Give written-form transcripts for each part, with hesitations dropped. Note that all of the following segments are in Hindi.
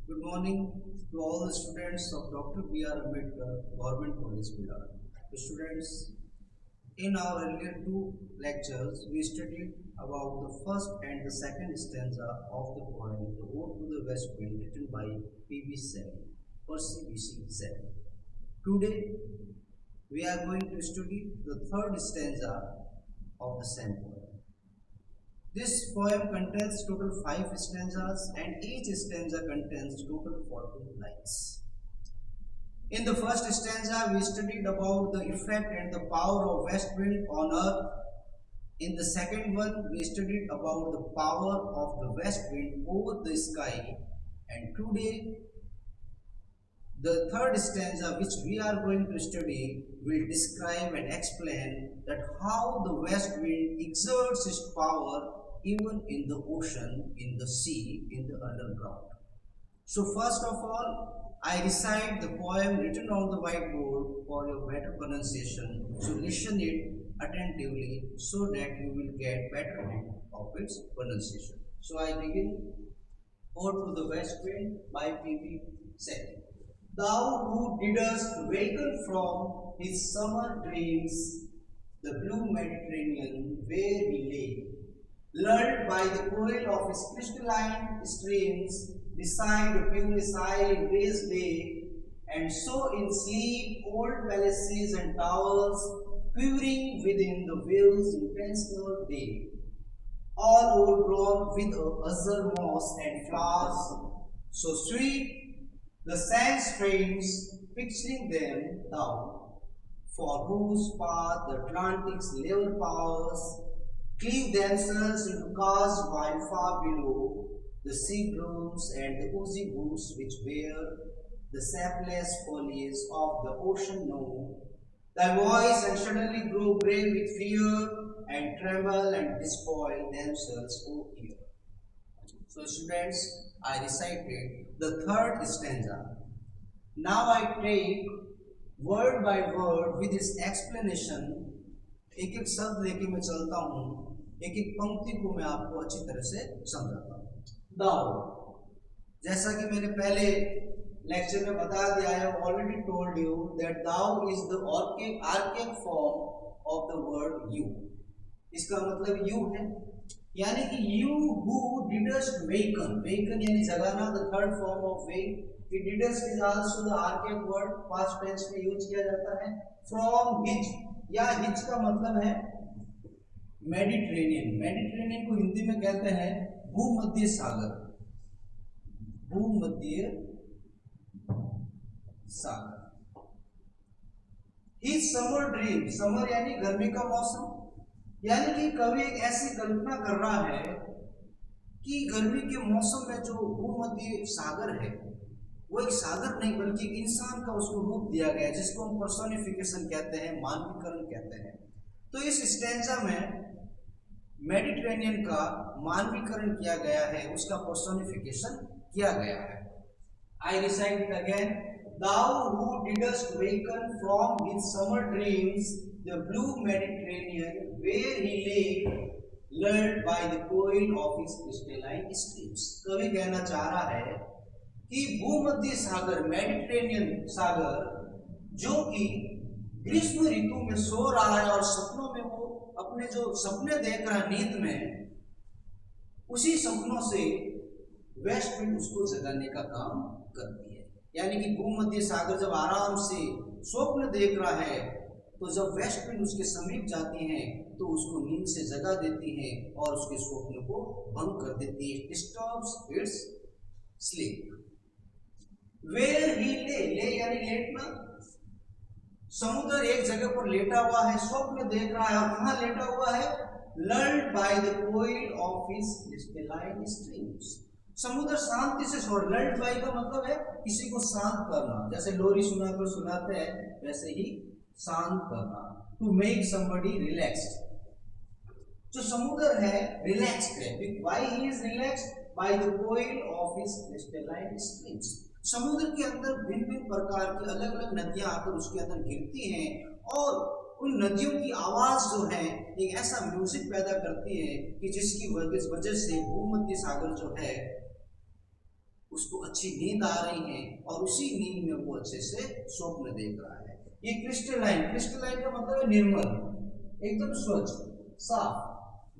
Good morning to all the students of Dr. B.R. Ambedkar Government College, Bihar. Students, in our earlier two lectures, we studied about the first and the second stanza of the poem The Ode to the West Wind written by P.B. Sen, Percy B.C. Sen. Today, we are going to study the third stanza of the same poem. This poem contains total 5 stanzas and each stanza contains total 14 lines. In the first stanza, we studied about the effect and the power of west wind on earth. In the second one, we studied about the power of the west wind over the sky. And today, the third stanza which we are going to study will describe and explain that how the west wind exerts its power even in the ocean, in the sea, in the underground. So first of all, I recite the poem written on the whiteboard for your better pronunciation. So listen it attentively so that you will get better hint of its pronunciation. So I begin. Ode to the West Wind by P.B. Sen. Thou who didst waken from his summer dreams, the blue Mediterranean where he lay, lulled by the coil of his crystalline streams, beside the Pumice Isle in Gray's Bay, and so in sleep old palaces and towers, quivering within the waves' intense day, all overgrown with azure moss and flowers, so sweet the sand streams, picturing them down, for whose path the Atlantic's level powers cleave themselves into cars while far below the sea brooms and the oozy woods which bear the sapless foliage of the ocean know thy voice and suddenly grow grey with fear and tremble and despoil themselves, O ear. So students, I recited the third stanza. Now I take word by word with its explanation, एक एक शब्द लेके मैं चलता हूँ, एक एक पंक्ति को मैं आपको अच्छी तरह से समझाता हूँ. दाओ, जैसा कि मैंने पहले लेक्चर में बता दिया, I have already told you that thou is the archaic form of the word you. इसका मतलब you है, यानी कि you who didst waken, waken यानी जगाना, the third form of wake. It didst is also the archaic word, past tense में यूज किया जाता है. From his, या हिच का मतलब है मेडिटेरेनियन. मेडिटेरेनियन को हिंदी में कहते हैं भूमध्य सागर. भूमध्य सागर. हिज समर ड्रीम, समर यानी गर्मी का मौसम, यानी कि कवि एक ऐसी कल्पना कर रहा है कि गर्मी के मौसम में जो भूमध्य सागर है वो एक सागर नहीं बल्कि एक इंसान का उसको रूप दिया गया है, जिसको हम पर्सोनिफिकेशन कहते हैं, मानवीकरण कहते हैं. तो इस स्टैंजा में मेडिटेरेनियन का मानवीकरण किया गया है, उसका पर्सोनिफिकेशन किया गया है. I recite it again. Thou who didst waken from his summer dreams, the blue Mediterranean where he lay, lulled by the coil of his crystalline streams. कवि कहना चाह रहा है कि भूमध्य सागर, मेडिटेरेनियन सागर, जो कि ग्रीष्म ऋतु में सो रहा है और सपनों में वो अपने जो सपने देख रहा है नींद में, उसी सपनों से वेस्ट विंड उसको जगाने का काम करती है. यानी कि भूमध्य सागर जब आराम से स्वप्न देख रहा है तो जब वेस्ट विंड उसके समीप जाती हैं तो उसको नींद से जगा देती हैं और उसके स्वप्न को भंग कर देती है. Disturbs its sleep. Where he lay यानी लेटना. समुद्र एक जगह पर लेटा हुआ है, स्वप्न देख रहा है, और कहाँ लेटा हुआ है? Lulled by the coil of his crystalline streams. समुद्र शांति से सो. लल्ड बाय का मतलब है किसी को शांत करना, जैसे लोरी सुनाकर सुनाते हैं वैसे ही शांत करना. To make somebody relaxed. जो समुद्र है रिलैक्स्ड है. Why he is relaxed? By the coil of his crystalline streams. समुद्र के अंदर भिन्न भिन्न प्रकार की अलग अलग नदियां आकर उसके अंदर गिरती हैं और उन नदियों की आवाज जो है एक ऐसा म्यूजिक पैदा करती है कि जिसकी वजह से भूमध्य सागर जो है उसको अच्छी नींद आ रही है और उसी नींद में वो अच्छे से स्वप्न देख रहा है। ये क्रिस्टलाइन, क्रिस्टलाइन का मतलब है निर्मल, एकदम स्वच्छ साफ।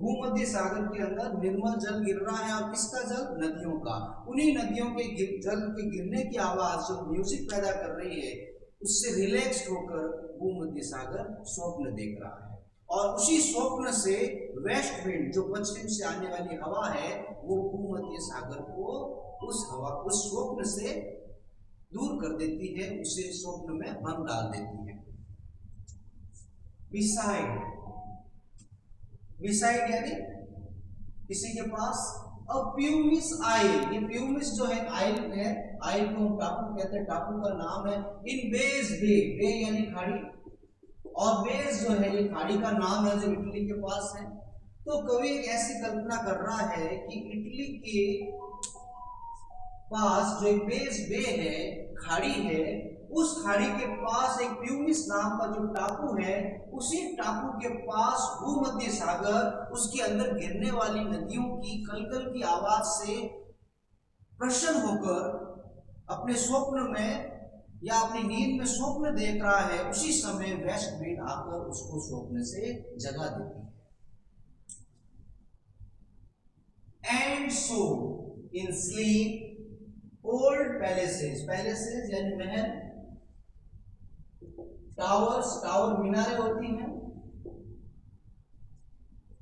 भूमध्य सागर के अंदर निर्मल जल गिर रहा है, और किसका जल? नदियों का। उन्हीं नदियों के जल के गिरने की आवाज जो म्यूजिक पैदा कर रही है, उससे रिलैक्स होकर भूमध्य सागर स्वप्न देख रहा है। और उसी स्वप्न से वेस्ट विंड, जो पश्चिम से आने वाली हवा है, वो भूमध्य सागर को उस स्वप्न से दूर कर देती है, उसे स्वप्न में भंग डाल देती है। बिसाइड, बिसाइड यानी किसी के पास। अब प्यूमिस आइल, ये प्यूमिस जो है आइल है, आइल को हम टापू कहते हैं, टापू का नाम है। इन बेस बे, बे यानी खाड़ी, और बेस जो है ये खाड़ी का नाम है जो इटली के पास है। तो कवि एक ऐसी कल्पना कर रहा है कि इटली के पास जो एक बेस बे है, खाड़ी है, उस खाड़ी के पास एक प्यूमिस नाम का जो टापू है, उसी टापू के पास भूमध्य सागर, उसके अंदर गिरने वाली नदियों की कलकल की आवाज से प्रसन्न होकर अपने स्वप्न में या अपनी नींद में स्वप्न देख रहा है। उसी समय वेस्ट विंड आकर उसको स्वप्न से जगा देती है। And so in sleep old palaces, palaces यानी महल, टावर्स, टावर मीनारें होती हैं।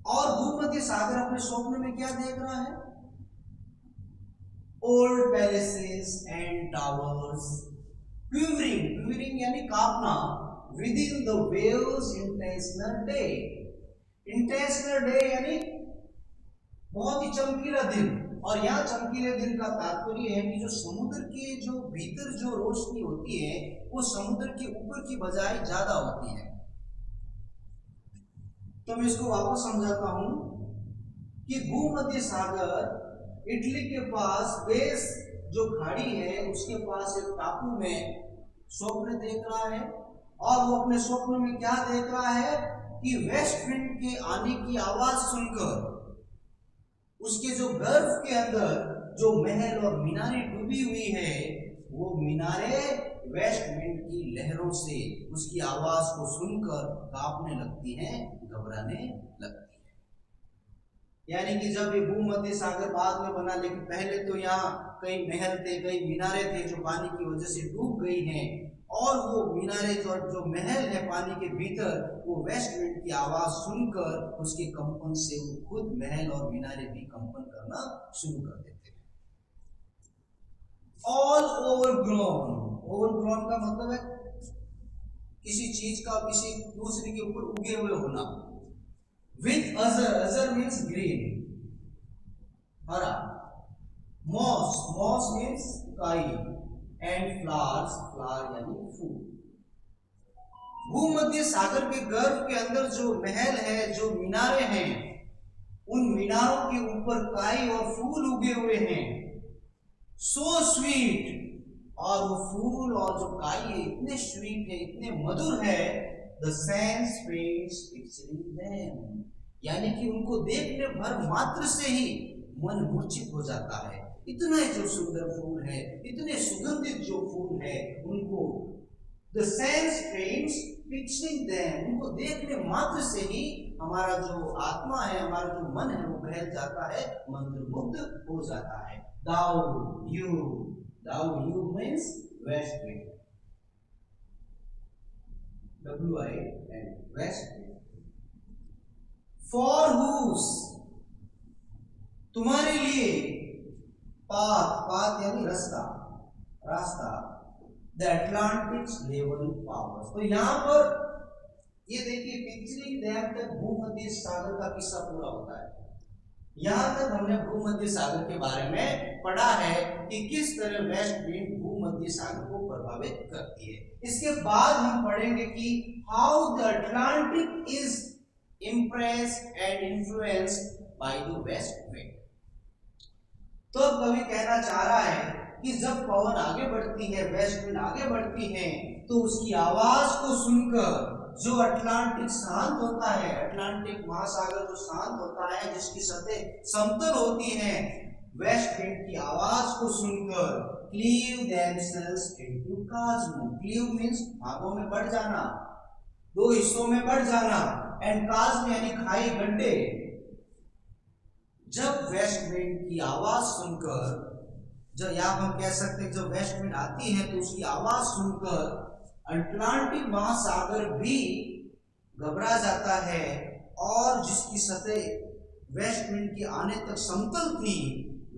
और भूमध्य सागर अपने स्वप्न में क्या देख रहा है? Old palaces and towers quivering, quivering यानी कांपना, within the waves intentional day. Intentional day यानी बहुत ही चमकीला दिन। और यहाँ चमकीले दिन का तात्पर्य है कि जो समुद्र के जो भीतर जो रोशनी होती है, वो समुद्र के ऊपर की बजाय ज्यादा होती है। तो मैं इसको वापस समझाता हूं कि भूमध्य सागर इटली के पास बेस जो खाड़ी है, उसके पास एक टापू में स्वप्न देख रहा है। और वो अपने स्वप्न में क्या देख रहा है कि वेस्ट विंड के आने की आवाज सुनकर उसके जो गर्भ के अंदर जो महल और मीनारें डूबी हुई है, वो मीनारें वेस्ट विंड की लहरों से उसकी आवाज को सुनकर कांपने लगती हैं, घबराने लगती हैं। यानी कि जब ये भूमध्य सागर बाद में बना, लेकिन पहले तो यहाँ कई महल थे, कई मीनारें थे जो पानी की वजह से डूब गई हैं। और वो मीनारें जो महल है पानी के भीतर, वो वेस्ट विंड की आवाज सुनकर उसके कंपन से वो खुद महल और मीनारें भी कंपन करना शुरू कर देते हैं। ऑल ओवरग्रोन, ओवरग्रोन का मतलब है किसी चीज का किसी दूसरे के ऊपर उगे हुए होना। विथ अजर, अजर मीन्स ग्रीन, हरा। मॉस, मॉस मीन्स काई, एंड फ्लावर्स, फ्लावर यानी फूल। भूमध्य सागर के गर्भ के अंदर जो महल है, जो मीनारें हैं, उन मीनारों के ऊपर काई और फूल उगे हुए हैं। सो स्वीट, और वो फूल और जो काई है इतने स्वीट है, इतने मधुर है। The sense springs picturing them, यानी कि उनको देखने भर मात्र से ही मन मूर्छित हो जाता है। इतने जो सुंदर फूल है, इतने सुगंधित जो फूल है, उनको the sense springs picturing them, उनको देखने मात्र से ही हमारा जो आत्मा है, हमारा जो मन है, वो बहल जाता है, मंत्रमुग्ध हो जाता है। Thou you, thou you means west wind, WIN, west wind. For whose, तुम्हारे लिए। पाथ, पाथ यानी रास्ता, रास्ता। द अटलांटिक्स लेवल पावर्स, तो यहां पर ये देखिए पिछली देर तक भूमध्य सागर का किस्सा पूरा होता है। यहां तक हमने भूमध्य सागर के बारे में पढ़ा है कि किस तरह वेस्ट विंड भूमध्य सागर को प्रभावित करती है। इसके बाद हम पढ़ेंगे कि how the Atlantic is impressed and influenced by the west wind. तो कवि कहना चाह रहा है कि जब पवन आगे बढ़ती है, वेस्ट विंड आगे बढ़ती है, तो उसकी आवाज को सुनकर जो अटलांटिक शांत होता है, अटलांटिक महासागर जो शांत होता है, जिसकी सतह समतल होती है, वेस्ट विंड की आवाज को को सुनकर cleave themselves into cosmos. Cleave means भागों में बढ़ जाना, दो हिस्सों में बढ़ जाना, एंड कास्म यानी खाई गड्ढे। जब वेस्ट विंड की आवाज सुनकर, जब यहाँ हम कह सकते हैं जब वेस्ट विंड आती है तो उसकी आवाज सुनकर अटलांटिक महासागर भी घबरा जाता है, और जिसकी सतह वेस्ट विंड के आने तक समतल थी,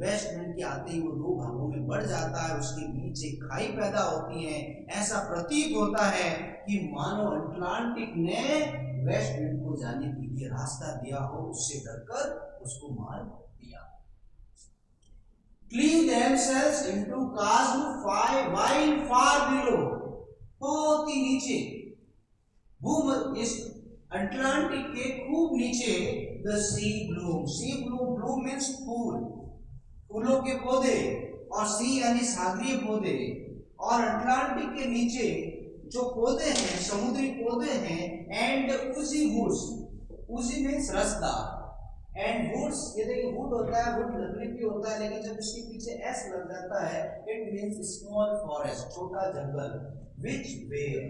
वेस्ट विंड के आते ही वो दो भागों में बढ़ जाता है, उसके बीच एक खाई पैदा होती है। ऐसा प्रतीत होता है कि मानो अटलांटिक ने वेस्ट विंड को जाने के लिए रास्ता दिया हो, उससे डरकर उसको मार दिया। Cleave themselves into cosmos while far below, बहुत ही नीचे, भूमध्य इस अटलांटिक के खूब नीचे, the sea bloom means फूल, फूलों के पौधे, और सी यानी सागरीय पौधे, और अटलांटिक के नीचे जो पौधे हैं, समुद्री पौधे हैं, एंड उसी वुड्स, उसी मीन्स रसदार, एंड वुड्स, ये देखिए वुड होता है, वुड लकड़ी भी होता है, लेकिन जब इसके पीछे एस लग जाता है इट मीन्स स्मॉल फॉरेस्ट, छोटा जंगल, विच वेयर।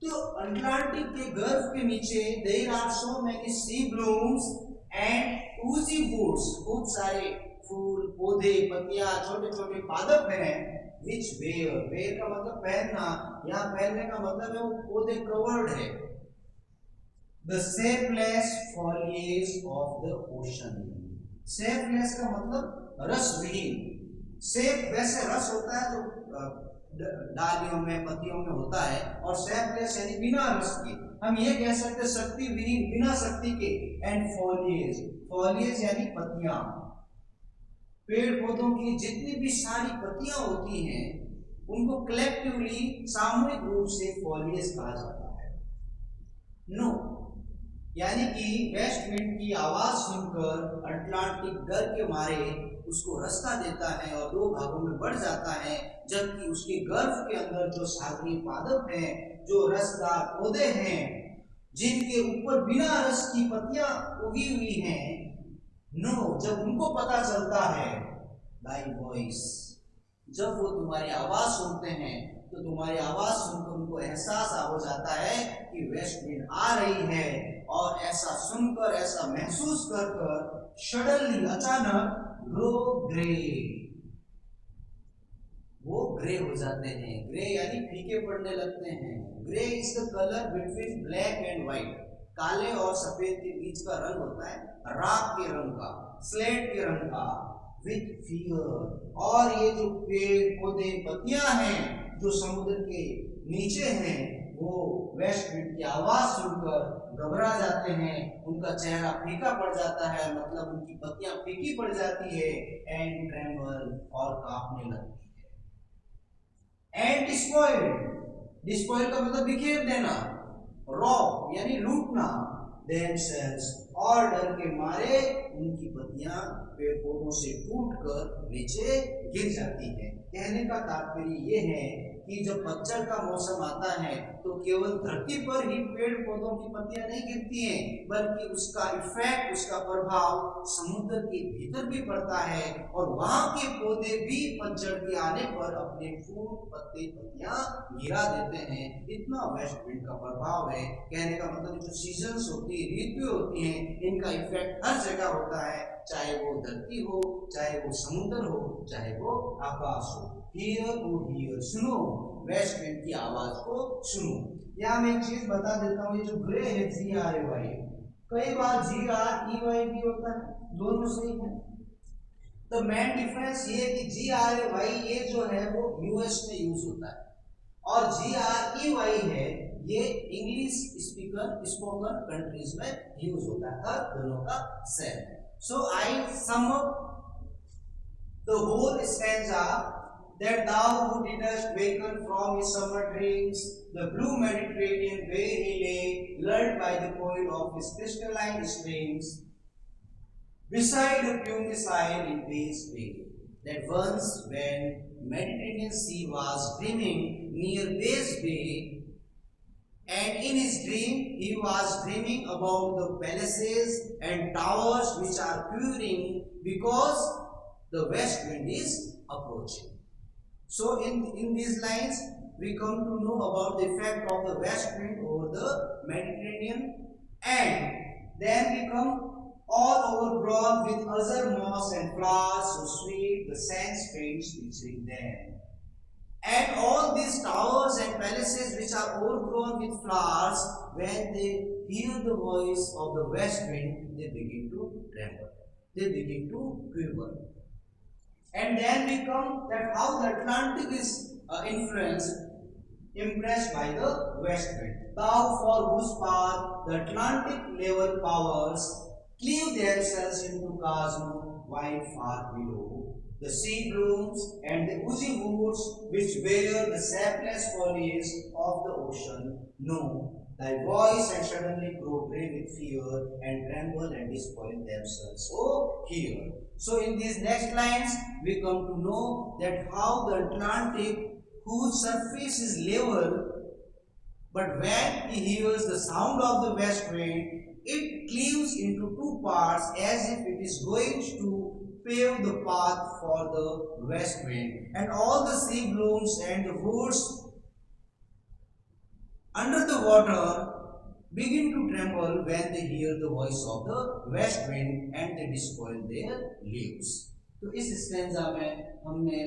तो अटलांटिक के गर्भ के नीचे there are so many sea blooms and oozy woods, खूब सारे फूल, पौधे, पत्तियां, छोटे छोटे पादप हैं, विच वेयर, वेयर का मतलब पहनना, यहाँ पहनने का मतलब है वो पौधे कवर्ड है। The shapeless foliage of the ocean, shapeless का मतलब रसविहीन, शेप वैसे रस होता है जो डालियों में, पत्तियों में होता है, और शेपलेस यानी बिना रस के, हम ये कह सकते शक्ति विहीन, बिना शक्ति के, एंड फॉलिएज, फॉलिएज यानी पत्तियां, पेड़ पौधों की जितनी भी सारी पत्तियां होती हैं उनको कलेक्टिवली, सामूहिक रूप से फॉलिएज कहा जाता है। नो, यानी कि वेस्ट विंड की आवाज सुनकर अटलांटिक डर के मारे उसको रास्ता देता है और दो भागों में बढ़ जाता है, जबकि उसके गर्भ के अंदर जो सागरीय पादप हैं, जो रसदार पौधे हैं, जिनके ऊपर बिना रस की पत्तियां उगी हुई हैं, नो, जब उनको पता चलता है, बाय वॉइस, जब वो तुम्हारी आवाज सुनते हैं तो तुम्हारी आवाज सुनकर उनको एहसास हो जाता है कि वेस्ट विंड आ रही है, और ऐसा सुनकर, ऐसा महसूस कर कर सडनली, अचानक, ग्रो ग्रे, वो ग्रे हो जाते हैं। ग्रे यानी फीके पड़ने लगते हैं। Grey is the colour between black and white, काले और सफेद के बीच का रंग होता है, राख के रंग का, स्लेट के रंग का, विथ फियर। और ये जो पेड़ पौधे, पत्तियां हैं जो समुद्र के नीचे हैं, वो वेस्ट विंड की आवाज सुनकर घबरा जाते हैं, उनका चेहरा फीका पड़ जाता है, मतलब उनकी पत्तियां फीकी पड़ जाती है, एंड ट्रेमल, और कांपने लगती है। एंड डिस्पॉइल्ड, डिस्पॉइल का मतलब बिखेर देना, रॉब यानी लूटना, themselves, और डर के मारे उनकी पत्तियां पेड़ पौधों से टूटकर नीचे गिर जाती है। कहने का तात्पर्य ये है कि जब पतझड़ का मौसम आता है तो केवल धरती पर ही पेड़ पौधों की पत्तियां नहीं गिरती हैं, बल्कि उसका इफेक्ट, उसका प्रभाव समुद्र के भीतर भी पड़ता है, और वहां के पौधे भी पतझड़ के आने पर अपने फूल, पत्ते, पत्तियां गिरा देते हैं। इतना वेस्ट विंड का प्रभाव है। कहने का मतलब जो सीजन्स होती है, ऋतु होती हैं, इनका इफेक्ट हर जगह होता है, चाहे वो धरती हो, चाहे वो समुद्र हो, चाहे वो आकाश हो। हियर ओ हियर, सुनो, वेस्ट विंड की आवाज को सुनो। यहाँ मैं एक चीज बता देता हूँ, ये जो ग्रे है, GRAY, कई बार GREY भी होता है, दोनों सही है। तो मेन डिफरेंस ये है कि GRAY ये जो है वो यूएस में यूज होता है, और GREY है ये इंग्लिश स्पोकन कंट्रीज में यूज होता है, दोनों का सेम है। So I sum up the whole stanza, that thou who didst waken from his summer dreams, the blue Mediterranean where he lay, lulled by the coil of his crystalline streams, beside a puny isle in peace bay, that once when Mediterranean sea was dreaming near Base Bay, and in his dream he was dreaming about the palaces and towers which are quivering because the west wind is approaching. So in these lines we come to know about the effect of the west wind over the Mediterranean, and then we come all overgrown with other moss and flowers so sweet the sense fades reaching them. And all these towers and palaces which are overgrown with flowers, when they hear the voice of the west wind, they begin to tremble. They begin to quiver. And then we come that how the Atlantic is impressed by the west wind. Thou for whose path the Atlantic level powers cleave themselves into chasm wide far below. The sea blooms and the oozy woods which wear the sapless foliage of the ocean know thy voice and suddenly grow grey with fear and tremble and despoil themselves. So hear. So in these next lines we come to know that how the Atlantic, whose surface is level, but when he hears the sound of the west wind, it cleaves into two parts as if it is going to pave the path for the west wind. And all the sea blooms and the woods under the water begin to tremble when they hear the voice of the west wind and they despoil their leaves. तो इस स्टेंजा में हमने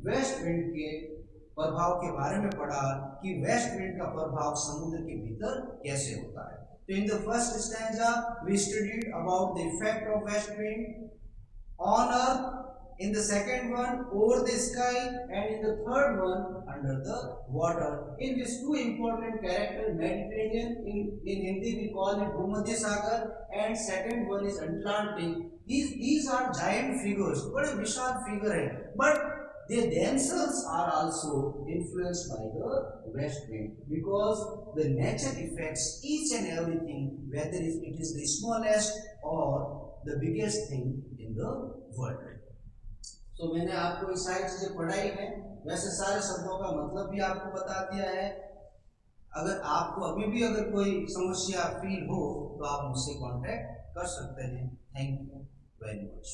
वेस्ट विंड के प्रभाव के बारे में पढ़ा कि वेस्ट विंड का प्रभाव समुद्र के भीतर कैसे होता है. तो in the first stanza we studied about the effect of west wind on earth, in the second one over the sky, and in the third one under the water. In these two important characters, Mediterranean, in Hindi we call it Bhumidya Sagar, and second one is Atlantic. These are giant figures, बड़े विशाल figure है, but they themselves are also influenced by the west wind, because the nature affects each and everything, whether it is the smallest or the biggest thing in the world. So मैंने आपको ये सारी चीजें पढ़ाई है, वैसे सारे शब्दों का मतलब भी आपको बता दिया है. अगर आपको अभी भी अगर कोई समस्या फील हो तो आप मुझसे कांटेक्ट कर सकते हैं. Thank you very much.